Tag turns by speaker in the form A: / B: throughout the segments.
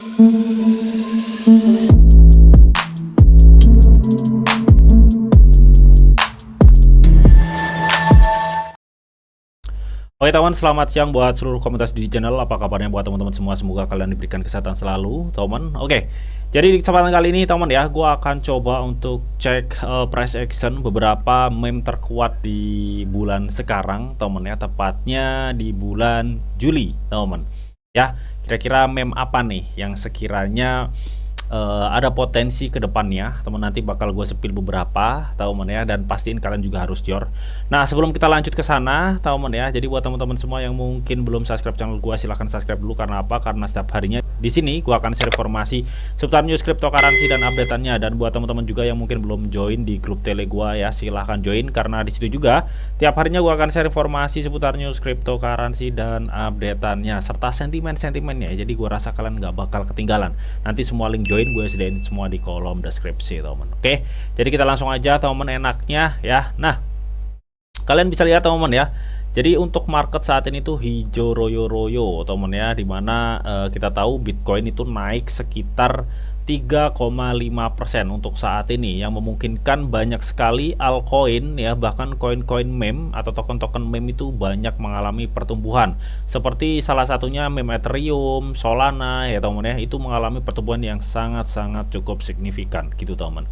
A: Oke teman, selamat siang buat seluruh komunitas di channel. Apa kabarnya buat teman-teman semua? Semoga kalian diberikan kesehatan selalu, teman. Oke, jadi di kesempatan kali ini, teman ya, gue akan coba untuk cek price action beberapa meme terkuat di bulan sekarang, teman ya. Tepatnya di bulan Juli, teman. Ya, kira-kira meme apa nih yang sekiranya ada potensi ke depannya, teman. Nanti bakal gue sepil beberapa, teman ya, dan pastiin kalian juga harus jor. Nah, sebelum kita lanjut ke sana, teman ya, jadi buat teman-teman semua yang mungkin belum subscribe channel gue, silahkan subscribe dulu. Karena apa? Karena setiap harinya di sini gue akan share informasi seputar news cryptocurrency dan updateannya. Dan buat teman-teman juga yang mungkin belum join di grup tele gue ya, silahkan join, karena di situ juga tiap harinya gue akan share informasi seputar news cryptocurrency dan updateannya serta sentimen-sentimennya. Jadi gue rasa kalian nggak bakal ketinggalan. Nanti semua link join gue sediain semua di kolom deskripsi, teman. Oke, jadi kita langsung aja, teman, enaknya ya. Nah, kalian bisa lihat, teman ya. Jadi untuk market saat ini tuh hijau royo-royo, teman ya, dimana kita tahu Bitcoin itu naik sekitar 3,5% untuk saat ini, yang memungkinkan banyak sekali altcoin ya, bahkan koin-koin meme atau token-token meme itu banyak mengalami pertumbuhan. Seperti salah satunya meme Ethereum, Solana ya, teman ya, itu mengalami pertumbuhan yang sangat-sangat cukup signifikan gitu, teman.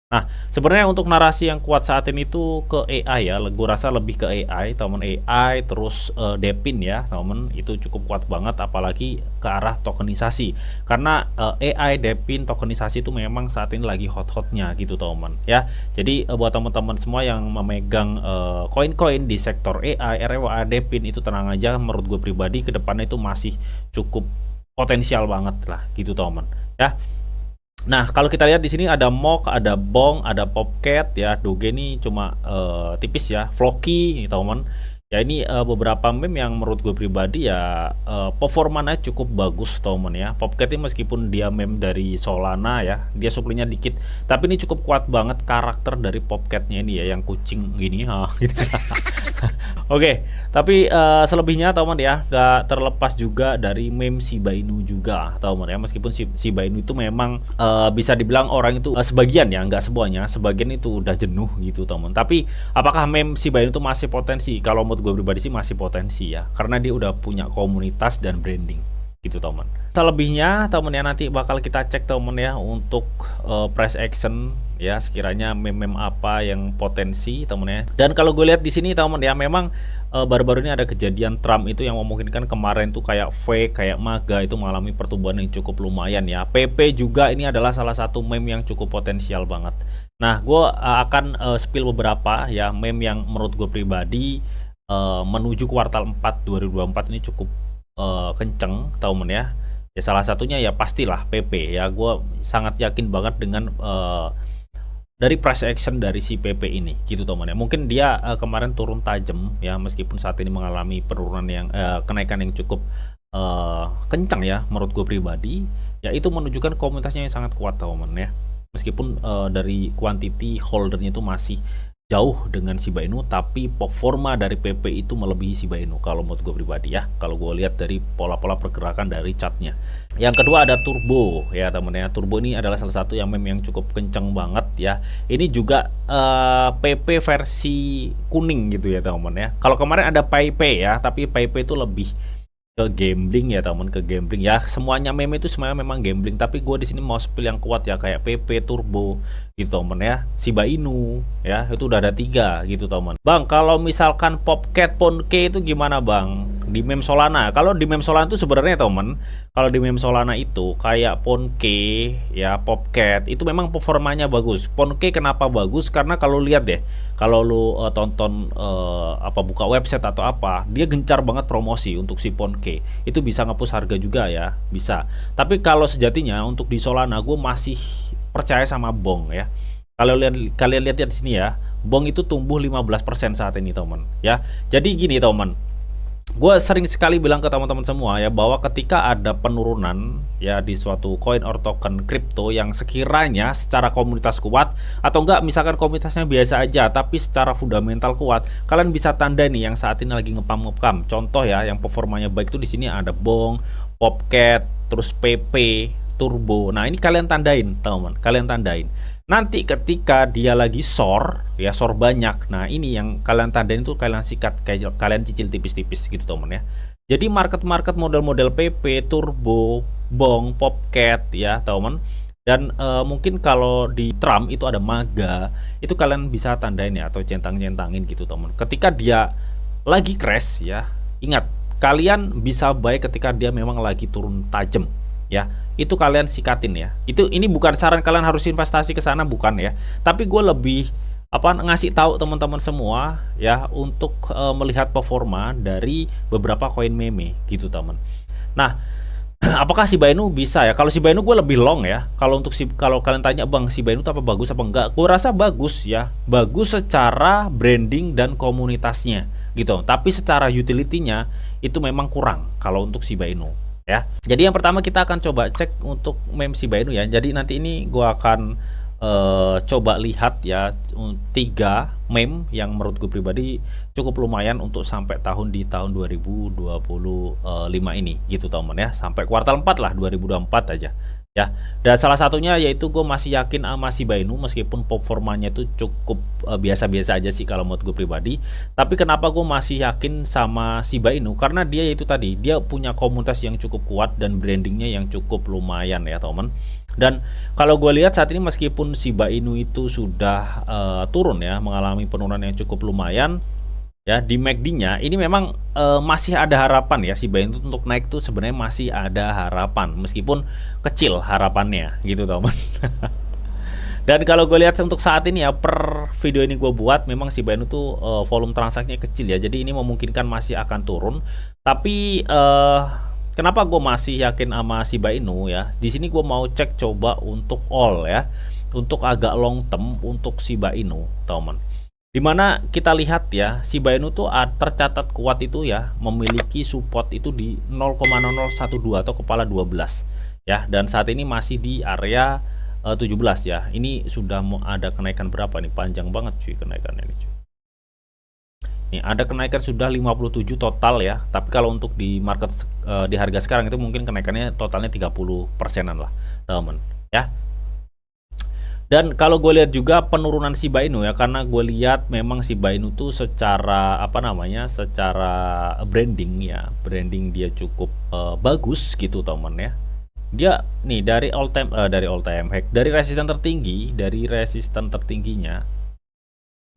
A: Nah, sebenarnya untuk narasi yang kuat saat ini tuh ke AI ya, gue rasa lebih ke AI, teman. AI terus Depin ya, teman, itu cukup kuat banget, apalagi ke arah tokenisasi. Karena AI, Depin, tokenisasi itu memang saat ini lagi hot-hotnya gitu, teman ya. Jadi buat teman-teman semua yang memegang koin-koin di sektor AI, RWA, Depin, itu tenang aja, menurut gue pribadi ke depannya itu masih cukup potensial banget lah gitu, teman ya. Nah, kalau kita lihat di sini ada Mock, ada Bong, ada Popcat ya. Doge ini cuma tipis ya. Floki, teman. Ya ini beberapa meme yang menurut gue pribadi ya performanya cukup bagus, teman ya. Popcat ini meskipun dia meme dari Solana ya, dia supply-nya dikit, tapi ini cukup kuat banget karakter dari Popcatnya ini ya, yang kucing gini gitu. Oke, tapi selebihnya, teman ya, gak terlepas juga dari meme Shiba Inu juga, teman ya. Meskipun Shiba Inu itu memang bisa dibilang orang itu sebagian ya, nggak semuanya, sebagian itu udah jenuh gitu, teman. Tapi apakah meme Shiba Inu itu masih potensi? Kalau menurut gue pribadi sih masih potensi ya, karena dia udah punya komunitas dan branding gitu, teman. Selebihnya, teman ya, nanti bakal kita cek, teman ya, untuk price action ya, sekiranya meme apa yang potensi, teman ya. Dan kalau gue lihat di sini, teman ya, memang baru-baru ini ada kejadian Trump itu yang memungkinkan kemarin tuh kayak fake, kayak MAGA itu mengalami pertumbuhan yang cukup lumayan ya. PP juga ini adalah salah satu meme yang cukup potensial banget. Nah, gue akan spill beberapa ya meme yang menurut gue pribadi menuju kuartal 4 2024 ini cukup kenceng, teman ya. Ya salah satunya ya pastilah PP ya. Gue sangat yakin banget dengan dari price action dari si PP ini gitu, teman ya. Mungkin dia kemarin turun tajam ya, meskipun saat ini mengalami penurunan yang kenaikan yang cukup kencang ya, menurut gue pribadi ya, itu menunjukkan komunitasnya yang sangat kuat, teman ya. Meskipun dari quantity holdernya itu masih jauh dengan Shiba Inu, tapi performa dari PP itu melebihi Shiba Inu kalau menurut gue pribadi ya, kalau gue lihat dari pola-pola pergerakan dari chartnya. Yang kedua ada Turbo ya, teman ya. Turbo ini adalah salah satu yang meme yang cukup kenceng banget ya. Ini juga PP versi kuning gitu ya, teman ya. Kalau kemarin ada PayPay ya, tapi PayPay itu lebih ke gambling ya, teman, ke gambling ya. Semuanya meme itu semuanya memang gambling, tapi gue di sini mau spill yang kuat ya, kayak PP, Turbo gitu, teman ya. Shiba Inu ya, itu udah ada 3 gitu, teman. Bang, kalau misalkan Popcat, Ponke itu gimana, Bang? Di meme Solana. Kalau di meme Solana itu sebenarnya, teman, kalau di meme Solana itu kayak Ponke ya, Popcat itu memang performanya bagus. Ponke kenapa bagus? Karena kalau lihat deh, kalau lu tonton apa, buka website atau apa, dia gencar banget promosi untuk si Ponke. Itu bisa ngepush harga juga ya, bisa. Tapi kalau sejatinya untuk di Solana, gue masih percaya sama Bong ya. Kalau kalian lihat di sini ya, Bong itu tumbuh 15% saat ini, teman ya. Jadi gini, teman, gue sering sekali bilang ke teman-teman semua ya, bahwa ketika ada penurunan ya di suatu coin or token kripto yang sekiranya secara komunitas kuat, atau enggak misalkan komunitasnya biasa aja tapi secara fundamental kuat, kalian bisa tanda nih yang saat ini lagi ngepam. Contoh ya, yang performanya baik itu di sini ada Bong, Popcat, terus PP, turbo. Nah, ini kalian tandain, teman-teman. Kalian tandain. Nanti ketika dia lagi SOR, ya SOR banyak. Nah, ini yang kalian tandain itu kalian sikat, kayak kalian cicil tipis-tipis gitu, teman ya. Jadi market-market model-model PP, turbo, bong, popcat ya, teman. Dan mungkin kalau di Trump itu ada maga, itu kalian bisa tandain ya atau centang-centangin gitu, teman. Ketika dia lagi crash ya, ingat kalian bisa buy ketika dia memang lagi turun tajam ya, itu kalian sikatin ya. Ini bukan saran kalian harus investasi ke sana, bukan ya, tapi gue lebih ngasih tahu teman-teman semua ya untuk melihat performa dari beberapa koin meme gitu, teman. Nah, apakah Shiba Inu bisa ya? Kalau Shiba Inu gue lebih long ya. Kalau kalian tanya, Bang, Shiba Inu apa bagus apa enggak? Gue rasa bagus ya. Bagus secara branding dan komunitasnya gitu. Tapi secara utility-nya itu memang kurang kalau untuk Shiba Inu ya. Jadi yang pertama kita akan coba cek untuk meme Shiba Inu ya. Jadi nanti ini gue akan coba lihat ya 3 meme yang menurut gue pribadi cukup lumayan untuk sampai di tahun 2025 ini gitu, teman ya, sampai kuartal 4 lah 2024 aja ya. Dan salah satunya yaitu gue masih yakin sama Shiba Inu meskipun performanya itu cukup biasa-biasa aja sih kalau menurut gue pribadi. Tapi kenapa gue masih yakin sama Shiba Inu? Karena dia yaitu tadi, dia punya komunitas yang cukup kuat dan brandingnya yang cukup lumayan ya, teman. Dan kalau gue lihat saat ini meskipun Shiba Inu itu sudah turun ya, mengalami penurunan yang cukup lumayan ya, di MACD-nya ini memang masih ada harapan ya, Shiba Inu untuk naik tuh sebenarnya masih ada harapan meskipun kecil harapannya gitu, teman. Dan kalau gue lihat untuk saat ini ya, per video ini gue buat memang Shiba Inu tuh volume transaksinya kecil ya, jadi ini memungkinkan masih akan turun. Tapi kenapa gue masih yakin sama Shiba Inu ya? Di sini gue mau cek coba untuk all ya, untuk agak long term untuk Shiba Inu, teman. Dimana kita lihat ya, Shiba Inu tuh tercatat kuat itu ya, memiliki support itu di 0,0012 atau kepala 12 ya, dan saat ini masih di area 17 ya. Ini sudah mau ada kenaikan berapa nih? Panjang banget cuy kenaikannya ini cuy. Nih ada kenaikan sudah 57 total ya, tapi kalau untuk di market di harga sekarang itu mungkin kenaikannya totalnya 30%-an lah, teman ya. Dan kalau gue lihat juga penurunan Shiba Inu ya, karena gue lihat memang Shiba Inu tuh secara secara branding ya, branding dia cukup bagus gitu, teman ya. Dia nih dari all time high, dari resisten tertingginya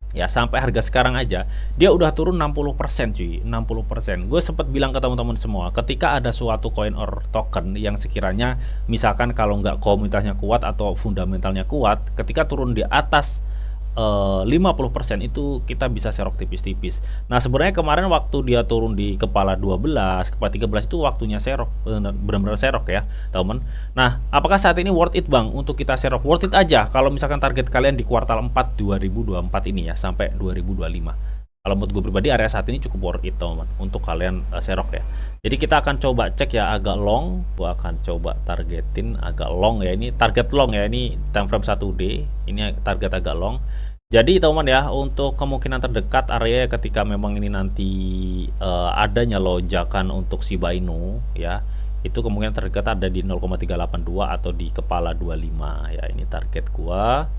A: ya sampai harga sekarang aja dia udah turun 60% cuy, 60%. Gue sempat bilang ke teman-teman semua, ketika ada suatu coin or token yang sekiranya misalkan kalau nggak komunitasnya kuat atau fundamentalnya kuat, ketika turun di atas 50% itu kita bisa serok tipis-tipis. Nah sebenarnya kemarin waktu dia turun di kepala 12, kepala 13 itu waktunya serok, benar-benar serok ya, teman. Nah apakah saat ini worth it, Bang, untuk kita serok? Worth it aja kalau misalkan target kalian di kuartal 4 2024 ini ya, sampai 2025. Kalau menurut gue pribadi area saat ini cukup worth it, teman, untuk kalian serok ya. Jadi kita akan coba cek ya agak long. Gua akan coba targetin agak long ya, ini target long ya, ini time frame 1D, ini target agak long. Jadi teman ya, untuk kemungkinan terdekat area ketika memang ini nanti adanya lonjakan untuk Shiba Inu ya, itu kemungkinan terdekat ada di 0,382 atau di kepala 25 ya. Ini target gua.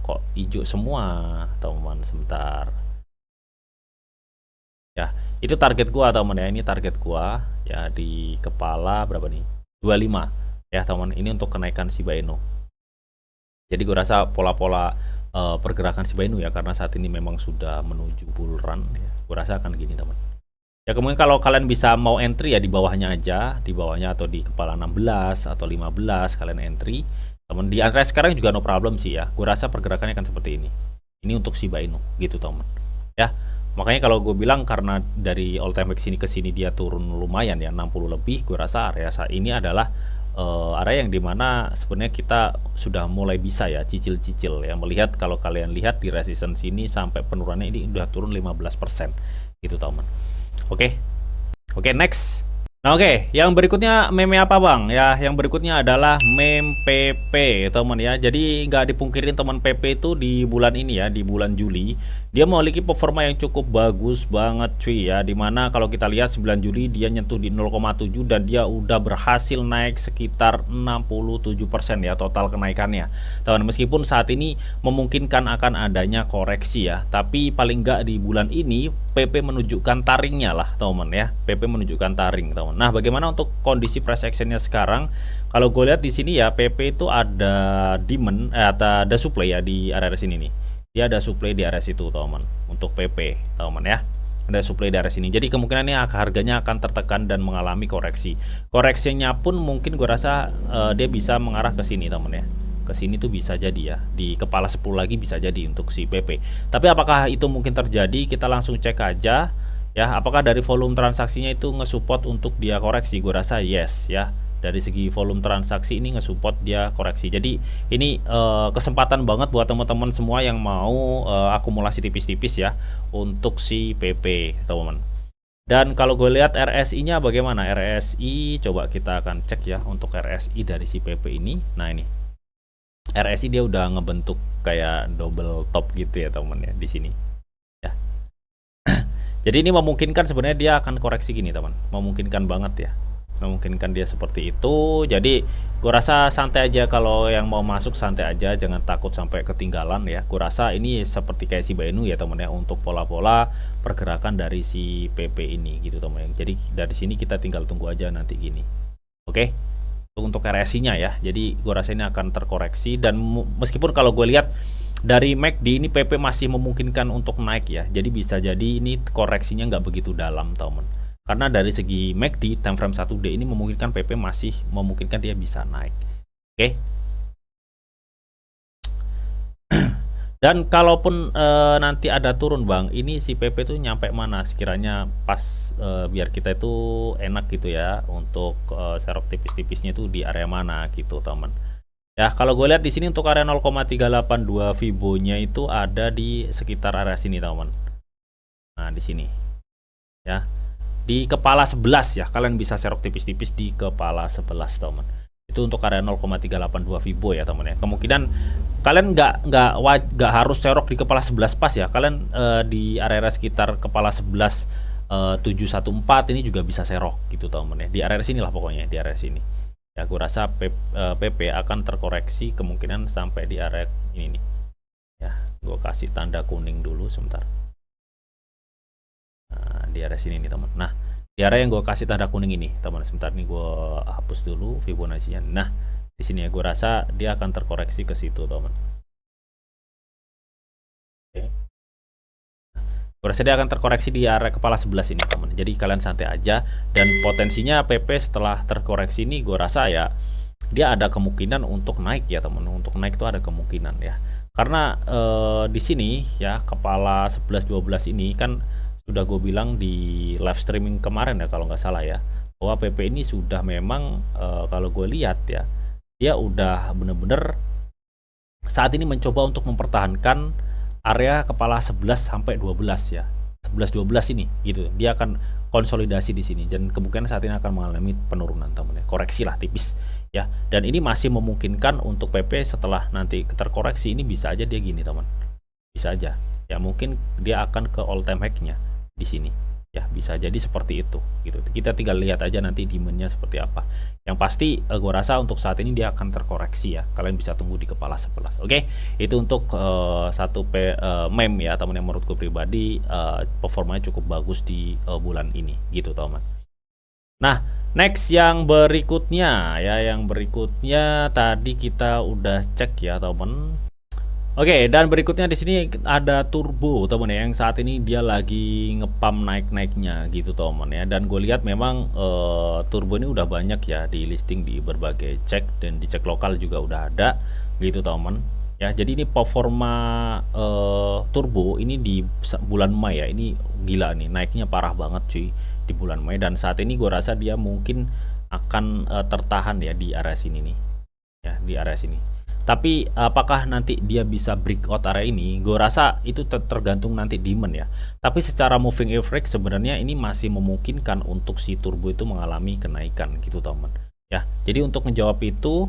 A: Kok hijau semua, teman, sebentar. Ya, itu target gua, teman ya. Ini target gua ya di kepala berapa nih? 25 ya, teman. Ini untuk kenaikan Shiba Inu. Jadi gue rasa pola-pola pergerakan Shiba Inu ya, karena saat ini memang sudah menuju bull run ya, gue rasa akan gini, teman. Ya kemudian kalau kalian bisa mau entry ya di bawahnya aja, di bawahnya atau di kepala 16 atau 15 kalian entry, teman. Di area sekarang juga no problem sih ya, gue rasa pergerakannya akan seperti ini. Ini untuk Shiba Inu gitu, teman ya. Makanya kalau gue bilang karena dari all time high ke sini dia turun lumayan ya, 60 lebih, gue rasa area saat ini adalah area yang dimana sebenarnya kita sudah mulai bisa ya cicil-cicil ya, melihat kalau kalian lihat di resistance ini sampai penurunannya ini udah turun 15% gitu, teman. Oke, next. Nah, oke, yang berikutnya meme apa bang? Ya, yang berikutnya adalah meme PP, teman ya. Jadi nggak dipungkirin teman PP itu di bulan ini ya, di bulan Juli, dia memiliki performa yang cukup bagus banget cuy ya. Dimana kalau kita lihat 9 Juli dia nyentuh di 0,7 dan dia udah berhasil naik sekitar 67% ya total kenaikannya. Teman, meskipun saat ini memungkinkan akan adanya koreksi ya, tapi paling nggak di bulan ini PP menunjukkan taringnya lah teman ya. PP menunjukkan taring teman. Nah, bagaimana untuk kondisi price actionnya sekarang? Kalau gue lihat di sini ya, PP itu ada demand, ada supply ya di area sini nih. Dia ada supply di area situ, teman. Untuk PP, teman ya. Ada supply di area sini. Jadi kemungkinannya harganya akan tertekan dan mengalami koreksi. Koreksinya pun mungkin gue rasa dia bisa mengarah ke sini, teman ya. Ke sini tuh bisa jadi ya. Di kepala 10 lagi bisa jadi untuk si PP. Tapi apakah itu mungkin terjadi? Kita langsung cek aja. Ya, apakah dari volume transaksinya itu nge-support untuk dia koreksi? Gue rasa yes ya. Dari segi volume transaksi ini nge-support dia koreksi. Jadi ini kesempatan banget buat teman-teman semua yang mau akumulasi tipis-tipis ya untuk si PP, teman-teman. Dan kalau gue lihat RSI-nya bagaimana? RSI coba kita akan cek ya untuk RSI dari si PP ini. Nah, ini RSI dia udah ngebentuk kayak double top gitu ya, teman ya di sini. Ya. Jadi ini memungkinkan sebenarnya dia akan koreksi gini teman, memungkinkan banget ya, memungkinkan dia seperti itu. Jadi gue rasa santai aja, kalau yang mau masuk santai aja, jangan takut sampai ketinggalan ya. Gue rasa ini seperti kayak si Bainu ya teman ya, untuk pola-pola pergerakan dari si PP ini gitu teman. Jadi dari sini kita tinggal tunggu aja nanti gini. Oke. Untuk RSI-nya ya, jadi gue rasa ini akan terkoreksi. Dan meskipun kalau gue lihat dari MACD ini PP masih memungkinkan untuk naik ya, jadi bisa jadi ini koreksinya nggak begitu dalam teman, karena dari segi MACD time frame 1D ini memungkinkan PP masih memungkinkan dia bisa naik. Oke. Dan kalaupun nanti ada turun bang, ini si PP tuh nyampe mana sekiranya pas biar kita itu enak gitu ya untuk serok tipis-tipisnya itu di area mana gitu teman. Ya, kalau gue lihat di sini untuk area 0,382 Fibo-nya itu ada di sekitar area sini, teman. Nah, di sini. Ya. Di kepala 11 ya, kalian bisa serok tipis-tipis di kepala 11, teman. Itu untuk area 0,382 Fibo ya, teman ya. Kemungkinan kalian nggak harus serok di kepala 11 pas ya. Kalian di area sekitar kepala 11 714 ini juga bisa serok gitu, teman ya. Di area sini lah pokoknya, di area sini. Ya, aku rasa PP akan terkoreksi kemungkinan sampai di area ini nih. Ya, gue kasih tanda kuning dulu sebentar. Nah, di area sini nih teman. Nah, di area yang gue kasih tanda kuning ini, teman. Sebentar nih gue hapus dulu Fibonacci-nya. Nah, di sini ya gue rasa dia akan terkoreksi ke situ, teman. Oke. Gue rasa dia akan terkoreksi di area kepala 11 ini, teman. Jadi kalian santai aja, dan potensinya PP setelah terkoreksi ini gue rasa ya dia ada kemungkinan untuk naik ya, teman. Untuk naik itu ada kemungkinan ya. Karena di sini ya kepala 11-12 ini kan sudah gue bilang di live streaming kemarin ya kalau nggak salah ya, bahwa PP ini sudah memang kalau gue lihat ya, dia udah bener-bener saat ini mencoba untuk mempertahankan area kepala 11 sampai 12 ya. 11-12 ini gitu. Dia akan konsolidasi di sini dan kemungkinan saat ini akan mengalami penurunan, teman ya. Koreksi lah tipis ya. Dan ini masih memungkinkan untuk PP setelah nanti terkoreksi ini bisa aja dia gini, teman. Bisa aja. Ya mungkin dia akan ke all time high-nya di sini. Ya, bisa jadi seperti itu gitu. Kita tinggal lihat aja nanti demand-nya seperti apa. Yang pasti gue rasa untuk saat ini dia akan terkoreksi ya. Kalian bisa tunggu di kepala 11. Oke. Itu untuk satu meme ya, teman, yang menurutku pribadi performanya cukup bagus di bulan ini gitu, teman. Nah, next yang berikutnya ya, yang berikutnya tadi kita udah cek ya, teman. Oke, dan berikutnya di sini ada Turbo, teman ya, yang saat ini dia lagi ngepam naik-naiknya gitu, teman ya. Dan gue lihat memang Turbo ini udah banyak ya di listing di berbagai cek, dan di cek lokal juga udah ada gitu, teman ya. Jadi ini performa Turbo ini di bulan Mei ya, ini gila nih, naiknya parah banget cuy di bulan Mei. Dan saat ini gue rasa dia mungkin akan tertahan ya di area sini nih ya, di area sini. Tapi apakah nanti dia bisa breakout area ini? Gue rasa itu tergantung nanti demand ya. Tapi secara moving average sebenarnya ini masih memungkinkan untuk si turbo itu mengalami kenaikan gitu teman. Ya, jadi untuk menjawab itu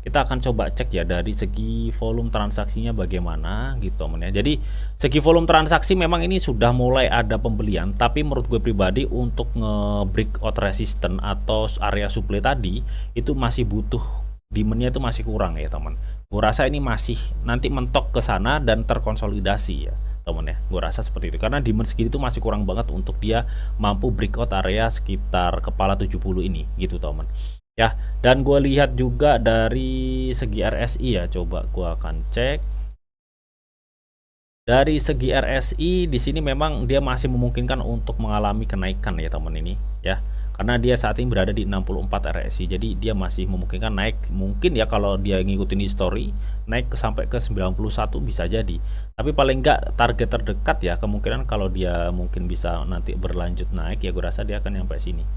A: kita akan coba cek ya dari segi volume transaksinya bagaimana gitu teman ya. Jadi segi volume transaksi memang ini sudah mulai ada pembelian, tapi menurut gue pribadi untuk nge-breakout resistance atau area supply tadi itu masih butuh, demandnya itu masih kurang ya teman. Gue rasa ini masih nanti mentok ke sana dan terkonsolidasi ya teman ya. Gue rasa seperti itu karena demand segini itu masih kurang banget untuk dia mampu breakout area sekitar kepala 70 ini gitu teman. Ya, dan gue lihat juga dari segi RSI ya, coba gue akan cek. Dari segi RSI di sini memang dia masih memungkinkan untuk mengalami kenaikan ya teman ini ya. Karena dia saat ini berada di 64 RSI. Jadi dia masih memungkinkan naik, mungkin ya kalau dia ngikutin history naik sampai ke 91 bisa jadi. Tapi paling enggak target terdekat ya, kemungkinan kalau dia mungkin bisa nanti berlanjut naik ya gue rasa dia akan nyampe sini.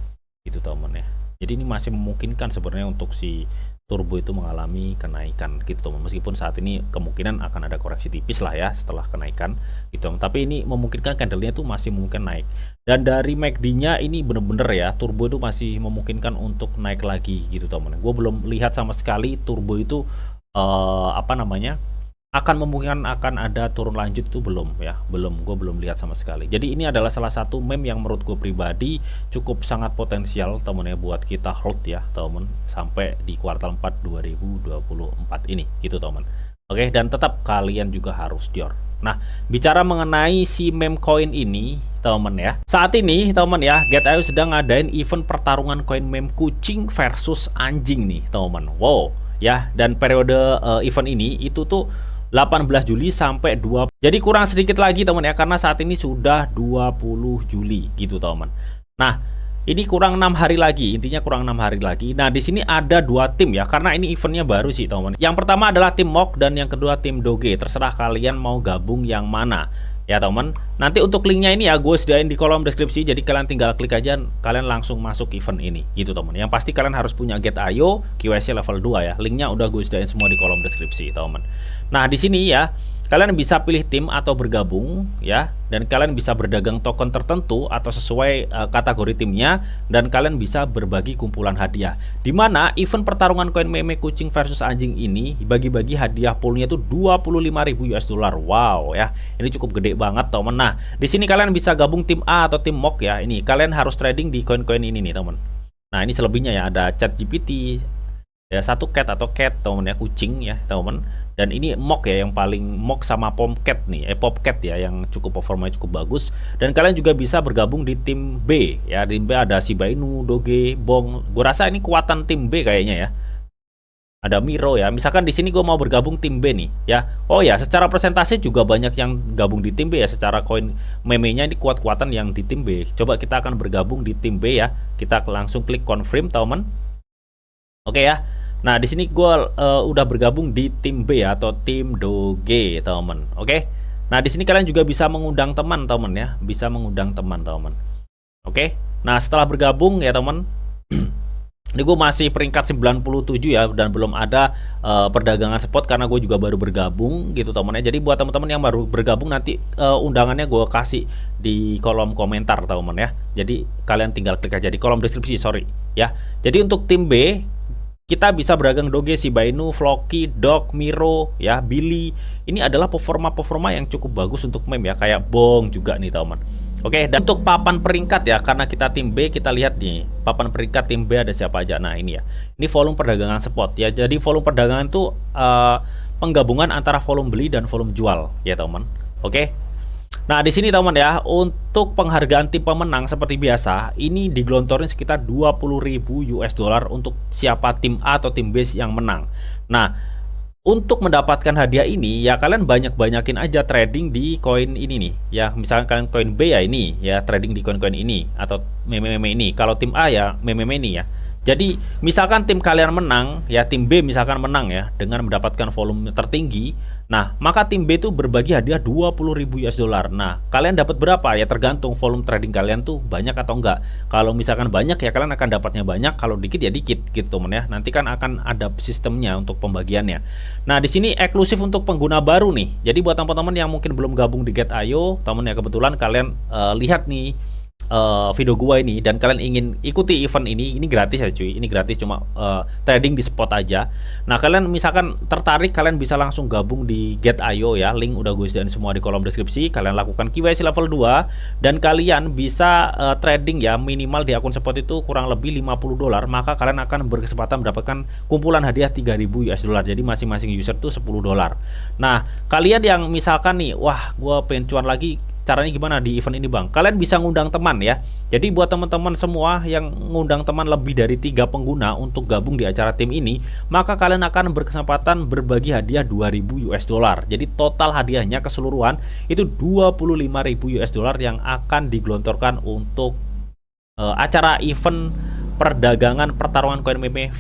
A: Gitu teman ya. Jadi ini masih memungkinkan sebenarnya untuk si turbo itu mengalami kenaikan gitu teman. Meskipun saat ini kemungkinan akan ada koreksi tipis lah ya setelah kenaikan gitu. Tapi ini memungkinkan candlenya itu masih mungkin naik. Dan dari MACD-nya ini bener-bener ya turbo itu masih memungkinkan untuk naik lagi gitu teman. Gue belum lihat sama sekali turbo itu apa namanya akan memungkinkan akan ada turun lanjut itu belum ya, gue belum lihat sama sekali. Jadi ini adalah salah satu meme yang menurut gue pribadi cukup sangat potensial temen ya buat kita hold ya temen sampai di kuartal 4 2024 ini gitu temen. Oke, dan tetap kalian juga harus dior. Nah, bicara mengenai si meme coin ini temen ya, saat ini temen ya Get.io sedang ngadain event pertarungan koin meme kucing versus anjing nih temen. Wow ya, dan periode event ini itu tuh 18 Juli sampai 2. Jadi kurang sedikit lagi teman ya, karena saat ini sudah 20 Juli gitu teman. Nah, ini kurang 6 hari lagi, intinya kurang 6 hari lagi. Nah, di sini ada 2 tim ya, karena ini eventnya baru sih teman. Yang pertama adalah tim Mock dan yang kedua tim Doge. Terserah kalian mau gabung yang mana ya teman. Nanti untuk linknya ini ya gue sediain di kolom deskripsi, jadi kalian tinggal klik aja, kalian langsung masuk event ini gitu teman. Yang pasti kalian harus punya Get.io KYC level 2 ya. Linknya udah gue sediain semua di kolom deskripsi teman. Nah, di sini ya kalian bisa pilih tim atau bergabung ya, dan kalian bisa berdagang token tertentu atau sesuai kategori timnya, dan kalian bisa berbagi kumpulan hadiah. Dimana event pertarungan koin meme kucing versus anjing ini bagi-bagi hadiah poolnya itu 25.000 US dollar. Wow ya, ini cukup gede banget teman. Nah, di sini kalian bisa gabung tim A atau tim Mock ya. Ini kalian harus trading di koin-koin ini nih teman. Nah, ini selebihnya ya, ada ChatGPT ya, satu cat atau cat teman ya, kucing ya teman. Dan ini Mock ya, yang paling Mock sama Popcat nih, Popcat ya, yang cukup performanya cukup bagus. Dan kalian juga bisa bergabung di tim B ya. Di tim B ada Shiba Inu, Doge, Bong. Gue rasa ini kuatan tim B kayaknya ya. Ada Miro ya. Misalkan di sini gue mau bergabung tim B nih ya. Oh ya, secara persentase juga banyak yang gabung di tim B ya. Secara koin meme-nya ini kuat-kuatan yang di tim B. Coba kita akan bergabung di tim B ya. Kita langsung klik confirm teman. Oke ya. Nah, di sini gue udah bergabung di tim B atau tim Doge, teman. Oke. Nah, di sini kalian juga bisa mengundang teman-teman ya, bisa mengundang teman-teman. Oke. Nah, setelah bergabung ya, teman. Ini gue masih peringkat 97 ya, dan belum ada perdagangan spot karena gue juga baru bergabung gitu, teman ya. Jadi buat teman-teman yang baru bergabung nanti undangannya gue kasih di kolom komentar, teman ya. Jadi kalian tinggal klik aja di kolom deskripsi, sorry ya. Jadi untuk tim B kita bisa berdagang Doge, Shiba Inu, Floki, Dog, Miro, ya, Billy. Ini adalah performa-performa yang cukup bagus untuk meme ya, kayak Bong juga nih teman. Oke, dan untuk papan peringkat ya, karena kita tim B, kita lihat nih papan peringkat tim B ada siapa aja. Nah, ini ya, ini volume perdagangan spot ya. Jadi volume perdagangan itu penggabungan antara volume beli dan volume jual ya teman. Oke. Nah, di sini teman ya, untuk penghargaan tim pemenang seperti biasa, ini digelontorin sekitar 20.000 US dollar untuk siapa tim A atau tim B yang menang. Nah, untuk mendapatkan hadiah ini ya kalian banyak-banyakin aja trading di koin ini nih. Ya, misalkan kalian koin B ya ini, ya trading di koin-koin ini atau meme-meme ini. Kalau tim A ya meme-meme ini ya. Jadi misalkan tim kalian menang, ya tim B misalkan menang ya dengan mendapatkan volume tertinggi. Nah, maka tim B itu berbagi hadiah 20.000 US dollar. Nah, kalian dapat berapa? Ya tergantung volume trading kalian tuh banyak atau enggak. Kalau misalkan banyak ya kalian akan dapatnya banyak, kalau dikit ya dikit gitu teman ya. Nanti kan akan ada sistemnya untuk pembagiannya. Nah, di sini eksklusif untuk pengguna baru nih. Jadi buat teman-teman yang mungkin belum gabung di Get.io, teman ya kebetulan kalian lihat nih video gua ini dan kalian ingin ikuti event ini gratis ya cuy, ini gratis, cuma trading di spot aja. Nah, kalian misalkan tertarik, kalian bisa langsung gabung di Get.io ya, link udah gue sediain semua di kolom deskripsi. Kalian lakukan KYC level 2 dan kalian bisa trading ya, minimal di akun spot itu kurang lebih 50 dolar, maka kalian akan berkesempatan mendapatkan kumpulan hadiah 3.000 US dollar. Jadi masing-masing user tuh 10 dolar. Nah, kalian yang misalkan nih, wah gua pengen cuan lagi, caranya gimana di event ini bang? Kalian bisa ngundang teman ya. Jadi buat teman-teman semua yang ngundang teman lebih dari 3 pengguna untuk gabung di acara tim ini, maka kalian akan berkesempatan berbagi hadiah 2.000 US dollar. Jadi total hadiahnya keseluruhan itu 25.000 US dollar yang akan digelontorkan untuk acara event perdagangan pertarungan koin meme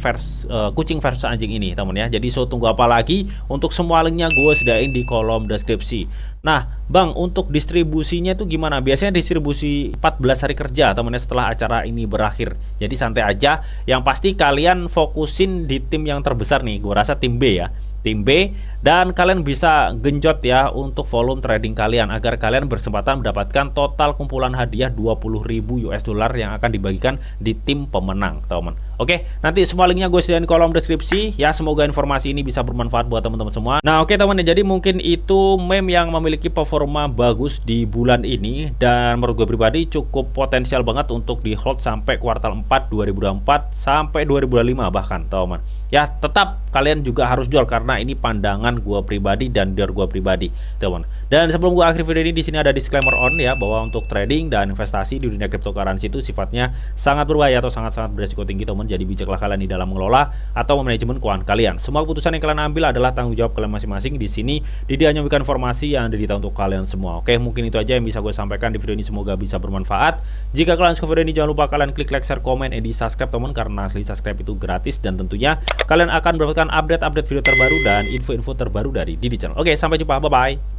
A: kucing versus anjing ini teman ya. Jadi tunggu apa lagi? Untuk semua linknya gue sediain di kolom deskripsi. Nah bang, untuk distribusinya itu gimana? Biasanya distribusi 14 hari kerja teman ya setelah acara ini berakhir. Jadi santai aja. Yang pasti kalian fokusin di tim yang terbesar nih. Gue rasa tim B ya, tim B, dan kalian bisa genjot ya untuk volume trading kalian agar kalian bersempatan mendapatkan total kumpulan hadiah 20.000 US dollar yang akan dibagikan di tim pemenang teman. Oke, nanti semua linknya gue sediain di kolom deskripsi ya. Semoga informasi ini bisa bermanfaat buat teman-teman semua. Nah oke teman ya, jadi mungkin itu meme yang memiliki performa bagus di bulan ini dan menurut gue pribadi cukup potensial banget untuk di hold sampai kuartal 4 2024 sampai 2025 bahkan teman. Ya tetap kalian juga harus jual karena ini pandangan gue pribadi dan gue pribadi teman. Dan sebelum gue akhir video ini, di sini ada disclaimer on ya, bahwa untuk trading dan investasi di dunia cryptocurrency itu sifatnya sangat berbahaya atau sangat-sangat beresiko tinggi teman. Jadi bijaklah kalian di dalam mengelola atau manajemen keuangan kalian. Semua keputusan yang kalian ambil adalah tanggung jawab kalian masing-masing. Di sini Didi hanya memberikan informasi yang ada di untuk kalian semua. Oke, mungkin itu aja yang bisa gue sampaikan di video ini, semoga bisa bermanfaat. Jika kalian suka video ini, jangan lupa kalian klik like, share, komen, dan di subscribe teman, karena asli subscribe itu gratis dan tentunya kalian akan mendapatkan update-update video terbaru dan info-info terbaru dari Didi Channel. Oke, sampai jumpa, bye bye.